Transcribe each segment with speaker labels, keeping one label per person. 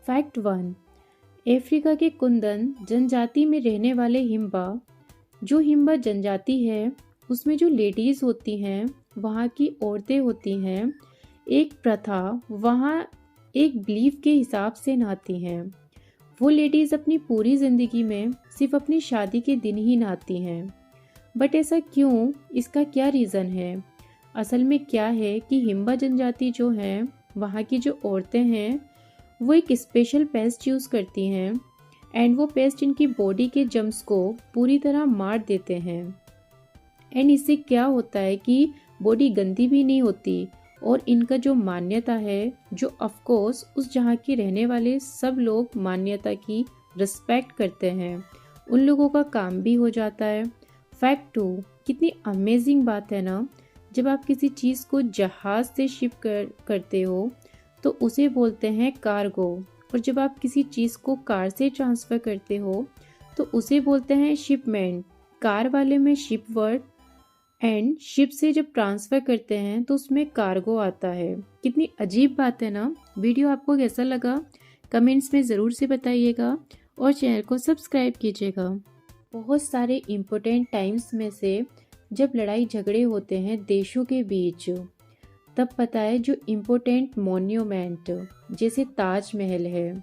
Speaker 1: Fact 1। Africa के कुंदन जनजाति में रहने वाले हिम्बा, जो हिम्बा जनजाति है उसमें जो लेडीज़ होती हैं, वहाँ की औरतें होती हैं, एक प्रथा, वहाँ एक बिलीफ के हिसाब से नहाती हैं। वो लेडीज़ अपनी पूरी ज़िंदगी में सिर्फ अपनी शादी के दिन ही नहाती हैं। बट ऐसा क्यों? इसका क्या रीज़न है? असल में क्या है कि हिम्बा जनजाति जो हैं, वहाँ की जो औरतें हैं, वो एक स्पेशल पेस्ट यूज़ करती हैं एंड वो पेस्ट इनकी बॉडी के जम्स को पूरी तरह मार देते हैं। एंड इससे क्या होता है कि बॉडी गंदी भी नहीं होती और इनका जो मान्यता है, जो ऑफकोर्स उस जहाँ के रहने वाले सब लोग मान्यता की रिस्पेक्ट करते हैं, उन लोगों का काम भी हो जाता है। फैक्ट 2। कितनी अमेजिंग बात है ना, जब आप किसी चीज़ को जहाज़ से शिप करते हो तो उसे बोलते हैं कार्गो, और जब आप किसी चीज़ को कार से ट्रांसफ़र करते हो तो उसे बोलते हैं शिपमेंट। कार वाले में शिप वर्ड एंड शिप से जब ट्रांसफ़र करते हैं तो उसमें कार्गो आता है। कितनी अजीब बात है ना। वीडियो आपको कैसा लगा कमेंट्स में ज़रूर से बताइएगा और चैनल को सब्सक्राइब कीजिएगा। बहुत सारे इम्पोर्टेंट टाइम्स में से जब लड़ाई झगड़े होते हैं देशों के बीच, तब पता है जो इम्पोर्टेंट मॉन्यूमेंट जैसे ताजमहल है,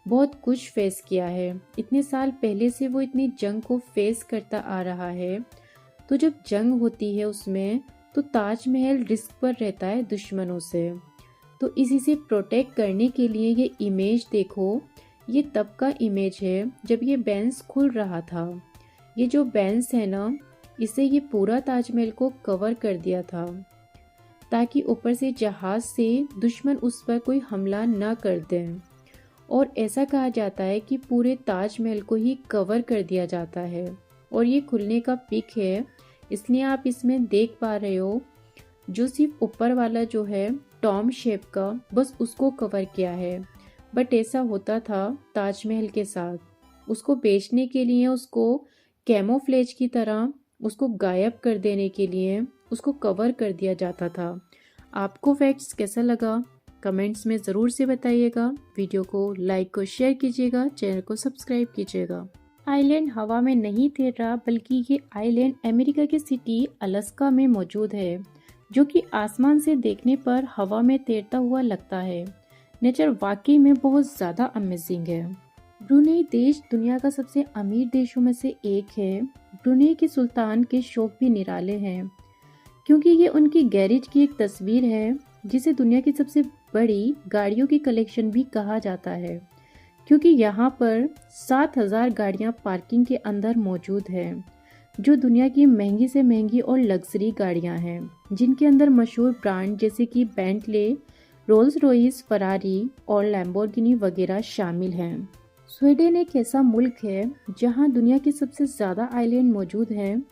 Speaker 1: बहुत कुछ फेस किया है। इतने साल पहले से वो इतनी जंग को फेस करता आ रहा है, तो जब जंग होती है उसमें तो ताजमहल रिस्क पर रहता है दुश्मनों से। तो इसी से प्रोटेक्ट करने के लिए ये इमेज देखो, ये तब का इमेज है जब ये बेंस खुल रहा था। ये जो बेंस है ना, इसे ये पूरा ताजमहल को कवर कर दिया था ताकि ऊपर से जहाज से दुश्मन उस पर कोई हमला न कर दें। और ऐसा कहा जाता है कि पूरे ताजमहल को ही कवर कर दिया जाता है। और ये खुलने का पिक है, इसलिए आप इसमें देख पा रहे हो जो सिर्फ ऊपर वाला जो है टॉम शेप का, बस उसको कवर किया है। बट ऐसा होता था ताजमहल के साथ, उसको बेचने के लिए, उसको कैमोफ्लेज की तरह उसको गायब कर देने के लिए उसको कवर कर दिया जाता था। आपको फैक्ट्स कैसा लगा कमेंट्स में ज़रूर से बताइएगा। वीडियो को लाइक और शेयर कीजिएगा, चैनल को सब्सक्राइब कीजिएगा। आइलैंड हवा में नहीं तैर रहा, बल्कि ये आइलैंड अमेरिका की सिटी अलास्का में मौजूद है, जो कि आसमान से देखने पर हवा में तैरता हुआ लगता है। नेचर वाकई में बहुत ज़्यादा अमेजिंग है। ब्रुनेई देश दुनिया का सबसे अमीर देशों में से एक है। ब्रुनेई के सुल्तान के शौक भी निराले हैं, क्योंकि ये उनकी गैरेज की एक तस्वीर है, जिसे दुनिया की सबसे बड़ी गाड़ियों की कलेक्शन भी कहा जाता है, क्योंकि यहाँ पर 7,000 गाड़ियाँ पार्किंग के अंदर मौजूद हैं, जो दुनिया की महंगी से महंगी और लग्जरी गाड़ियाँ हैं, जिनके अंदर मशहूर ब्रांड जैसे कि बेंटले, रोल्स रॉयस, फरारी और लैम्बोर्गिनी वगैरह शामिल हैं। स्वीडन एक ऐसा मुल्क है जहाँ दुनिया के सबसे ज़्यादा आइलैंड मौजूद हैं।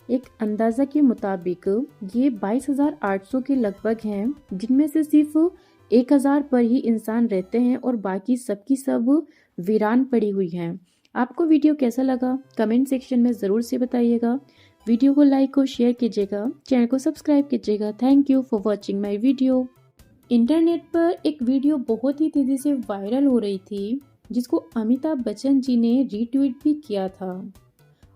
Speaker 1: एक अंदाज़ा के मुताबिक ये 22,800 के लगभग हैं, जिनमें से सिर्फ 1,000 पर ही इंसान रहते हैं और बाकी सब की सब वीरान पड़ी हुई हैं। आपको वीडियो कैसा लगा कमेंट सेक्शन में ज़रूर से बताइएगा। वीडियो को लाइक और शेयर कीजिएगा, चैनल को सब्सक्राइब कीजिएगा। Thank you for watching my video. Internet पर एक वीडियो बहुत ही तेज़ी से वायरल हो रही थी, जिसको अमिताभ बच्चन जी ने रीट्वीट भी किया था,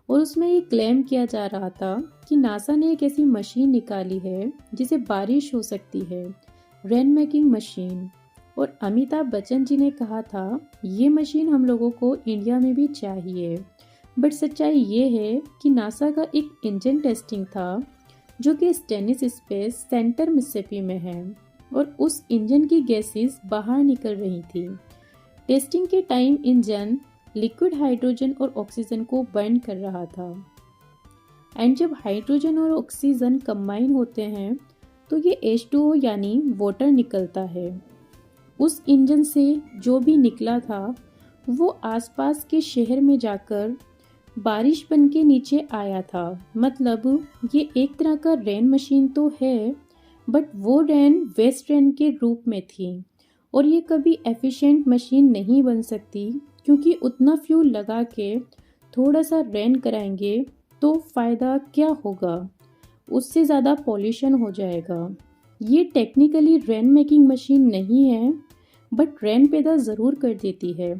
Speaker 1: और उसमें ये क्लेम किया जा रहा था कि नासा ने एक ऐसी मशीन निकाली है जिसे बारिश हो सकती है, रेन मेकिंग मशीन। और अमिताभ बच्चन जी ने कहा था ये मशीन हम लोगों को इंडिया में भी चाहिए। बट सच्चाई ये है कि नासा का एक इंजन टेस्टिंग था, जो कि स्टेनिस स्पेस सेंटर मिसिसिपी में है, और उस इंजन की गैसेस बाहर निकल रही थी। टेस्टिंग के टाइम इंजन लिक्विड हाइड्रोजन और ऑक्सीजन को बर्न कर रहा था, एंड जब हाइड्रोजन और ऑक्सीजन कंबाइन होते हैं तो ये H2O यानी वाटर निकलता है। उस इंजन से जो भी निकला था वो आसपास के शहर में जाकर बारिश बन के नीचे आया था। मतलब ये एक तरह का रेन मशीन तो है, बट वो रेन वेस्ट रेन के रूप में थी, और ये कभी एफिशिएंट मशीन नहीं बन सकती, क्योंकि उतना फ्यूल लगा के थोड़ा सा रेन कराएंगे तो फ़ायदा क्या होगा, उससे ज़्यादा पॉल्यूशन हो जाएगा। ये टेक्निकली रेन मेकिंग मशीन नहीं है, बट रैन पैदा ज़रूर कर देती है।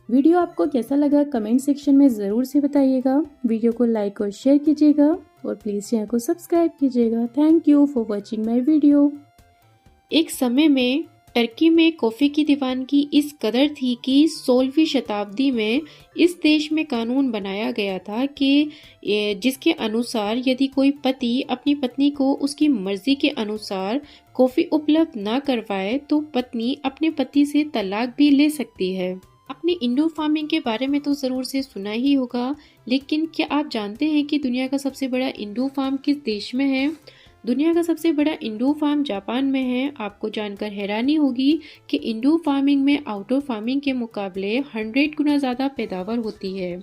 Speaker 1: वीडियो आपको कैसा लगा कमेंट सेक्शन में ज़रूर से बताइएगा। वीडियो को लाइक और शेयर कीजिएगा और प्लीज़ चैनल को सब्सक्राइब कीजिएगा। Thank you for watching my video. एक समय में टर्की में कॉफ़ी की दीवानगी इस कदर थी कि 16वीं शताब्दी में इस देश में कानून बनाया गया था कि जिसके अनुसार यदि कोई पति अपनी पत्नी को उसकी मर्जी के अनुसार कॉफ़ी उपलब्ध न करवाए तो पत्नी अपने पति से तलाक भी ले सकती है। आपने इंडोर फार्मिंग के बारे में तो ज़रूर से सुना ही होगा, लेकिन क्या आप जानते हैं कि दुनिया का सबसे बड़ा इंडोर फार्म किस देश में है? दुनिया का सबसे बड़ा इंडोर फार्म जापान में है। आपको जानकर हैरानी होगी कि इंडोर फार्मिंग में आउटडोर फार्मिंग के मुकाबले 100 गुना ज़्यादा पैदावार होती है।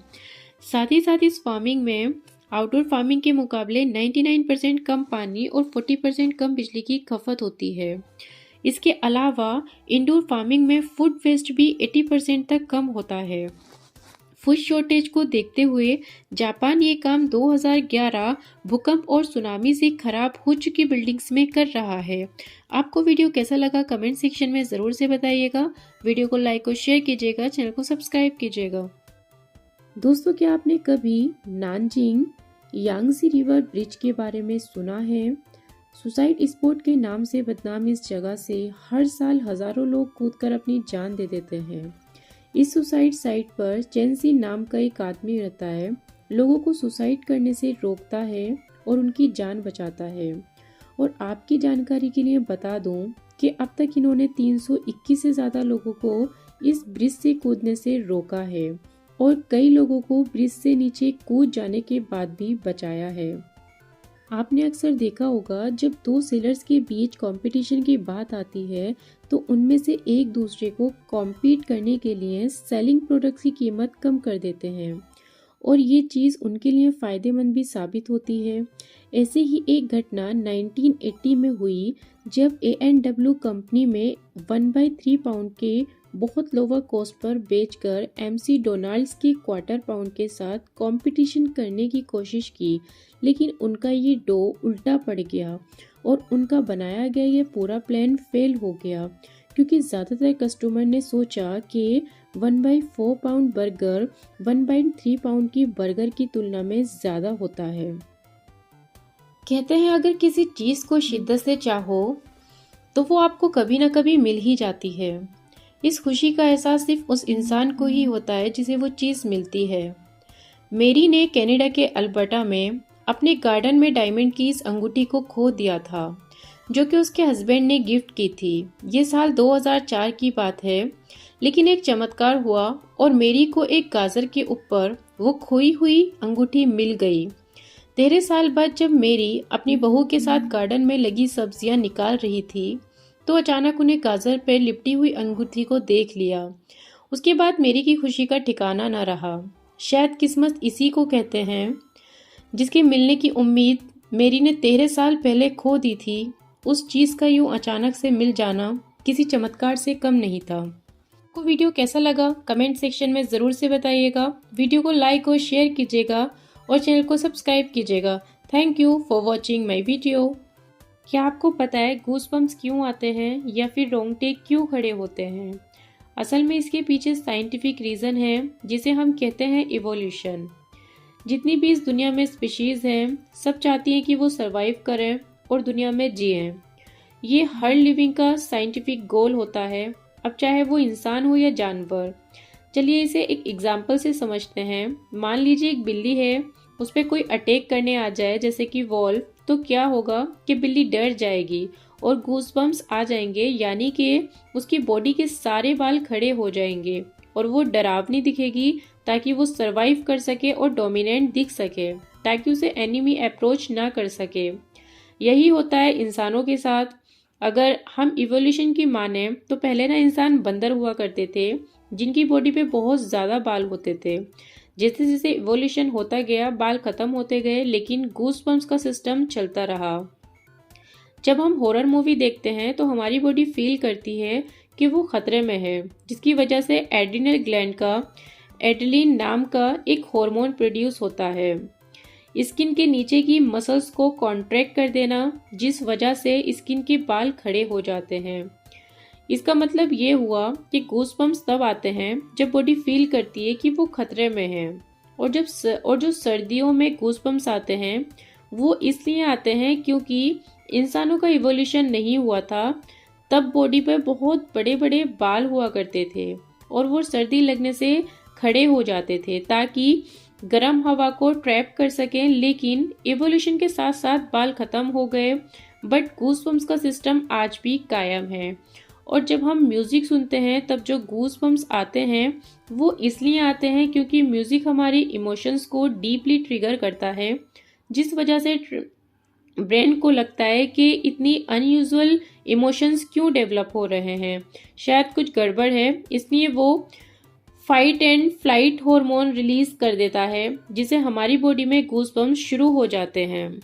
Speaker 1: साथ ही साथ इस फार्मिंग में आउटडोर फार्मिंग के मुकाबले 99% कम पानी और 40% कम बिजली की खपत होती है। इसके अलावा इंडोर फार्मिंग में फूड वेस्ट भी 80% तक कम होता है। फूड शॉर्टेज को देखते हुए जापान ये काम 2011 भूकंप और सुनामी से खराब हो चुकी बिल्डिंग्स में कर रहा है। आपको वीडियो कैसा लगा कमेंट सेक्शन में ज़रूर से बताइएगा। वीडियो को लाइक और शेयर कीजिएगा, चैनल को सब्सक्राइब कीजिएगा। दोस्तों, क्या आपने कभी नानजिंग यांगसी रिवर ब्रिज के बारे में सुना है? सुसाइड स्पॉट के नाम से बदनाम इस जगह से हर साल हजारों लोग कूदकर अपनी जान दे देते हैं। इस सुसाइड साइट पर चेंसी नाम का एक आदमी रहता है, लोगों को सुसाइड करने से रोकता है और उनकी जान बचाता है। और आपकी जानकारी के लिए बता दूं कि अब तक इन्होंने 321 से ज़्यादा लोगों को इस ब्रिज से कूदने से रोका है और कई लोगों को ब्रिज से नीचे कूद जाने के बाद भी बचाया है। आपने अक्सर देखा होगा जब दो सेलर्स के बीच कंपटीशन की बात आती है तो उनमें से एक दूसरे को कॉम्पीट करने के लिए सेलिंग प्रोडक्ट्स की कीमत कम कर देते हैं और ये चीज़ उनके लिए फ़ायदेमंद भी साबित होती है। ऐसे ही एक घटना 1980 में हुई जब A&W कंपनी में 1/3 पाउंड के बहुत लोअर कॉस्ट पर बेचकर MC डोनाल्ड्स के क्वार्टर पाउंड के साथ कंपटीशन करने की कोशिश की, लेकिन उनका ये डो उल्टा पड़ गया और उनका बनाया गया ये पूरा प्लान फेल हो गया क्योंकि ज़्यादातर कस्टमर ने सोचा कि 1/4 पाउंड बर्गर 1/3 पाउंड की बर्गर की तुलना में ज़्यादा होता है। कहते हैं अगर किसी चीज़ को शिद्दत से चाहो तो वो आपको कभी ना कभी मिल ही जाती है। इस खुशी का एहसास सिर्फ उस इंसान को ही होता है जिसे वो चीज़ मिलती है। मेरी ने कनाडा के अल्बर्टा में अपने गार्डन में डायमंड की इस अंगूठी को खो दिया था जो कि उसके हस्बैंड ने गिफ्ट की थी। ये साल 2004 की बात है, लेकिन एक चमत्कार हुआ और मेरी को एक गाजर के ऊपर वो खोई हुई अंगूठी मिल गई। 13 साल बाद जब मेरी अपनी बहू के साथ गार्डन में लगी सब्जियां निकाल रही थी तो अचानक उन्हें गाजर पर लिपटी हुई अंगूठी को देख लिया। उसके बाद मेरी की खुशी का ठिकाना न रहा। शायद किस्मत इसी को कहते हैं जिसके मिलने की उम्मीद मेरी ने 13 साल पहले खो दी थी। उस चीज़ का यूं अचानक से मिल जाना किसी चमत्कार से कम नहीं था। आपको वीडियो कैसा लगा कमेंट सेक्शन में ज़रूर से बताइएगा। वीडियो को लाइक और शेयर कीजिएगा और चैनल को सब्सक्राइब कीजिएगा। Thank you for watching my video. क्या आपको पता है गूज़बम्प्स क्यों आते हैं या फिर रोंगटे क्यों खड़े होते हैं? असल में इसके पीछे साइंटिफिक रीज़न है जिसे हम कहते हैं इवोल्यूशन। जितनी भी इस दुनिया में स्पीशीज़ हैं सब चाहती हैं कि वो सरवाइव करें और दुनिया में जिएं। ये हर लिविंग का साइंटिफिक गोल होता है, अब चाहे वो इंसान हो या जानवर। चलिए इसे एक एग्जाम्पल से समझते हैं। मान लीजिए एक बिल्ली है, उस पर कोई अटैक करने आ जाए जैसे कि वॉल्फ, तो क्या होगा कि बिल्ली डर जाएगी और गूज़बम्प्स आ जाएंगे, यानी कि उसकी बॉडी के सारे बाल खड़े हो जाएंगे और वो डरावनी दिखेगी ताकि वो सरवाइव कर सके और डोमिनेंट दिख सके, ताकि उसे एनिमी अप्रोच ना कर सके। यही होता है इंसानों के साथ। अगर हम इवोल्यूशन की माने तो पहले ना इंसान बंदर हुआ करते थे जिनकी बॉडी पे बहुत ज़्यादा बाल होते थे। जैसे जैसे इवोल्यूशन होता गया बाल खत्म होते गए, लेकिन गूज़बम्प्स का सिस्टम चलता रहा। जब हम हॉरर मूवी देखते हैं तो हमारी बॉडी फील करती है कि वो खतरे में है, जिसकी वजह से एड्रिनल ग्लैंड का एड्रेनलिन नाम का एक हार्मोन प्रोड्यूस होता है। स्किन के नीचे की मसल्स को कॉन्ट्रैक्ट कर देना, जिस वजह से स्किन के बाल खड़े हो जाते हैं। इसका मतलब ये हुआ कि गूज़बम्प्स तब आते हैं जब बॉडी फील करती है कि वो खतरे में है। और जो सर्दियों में गूज़बम्प्स आते हैं वो इसलिए आते हैं क्योंकि इंसानों का इवोल्यूशन नहीं हुआ था, तब बॉडी पर बहुत बड़े बड़े बाल हुआ करते थे और वो सर्दी लगने से खड़े हो जाते थे ताकि गर्म हवा को ट्रैप कर सकें। लेकिन इवोल्यूशन के साथ साथ बाल खत्म हो गए, बट गूज़बम्प्स का सिस्टम आज भी कायम है। और जब हम म्यूजिक सुनते हैं तब जो गूज़बम्प्स आते हैं वो इसलिए आते हैं क्योंकि म्यूजिक हमारी इमोशंस को डीपली ट्रिगर करता है, जिस वजह से ब्रेन को लगता है कि इतनी अनयूजुअल इमोशंस क्यों डेवलप हो रहे हैं, शायद कुछ गड़बड़ है, इसलिए वो fight and flight hormone release कर देता है, जिसे हमारी बॉडी में गूज़बम्प्स शुरू हो जाते हैं।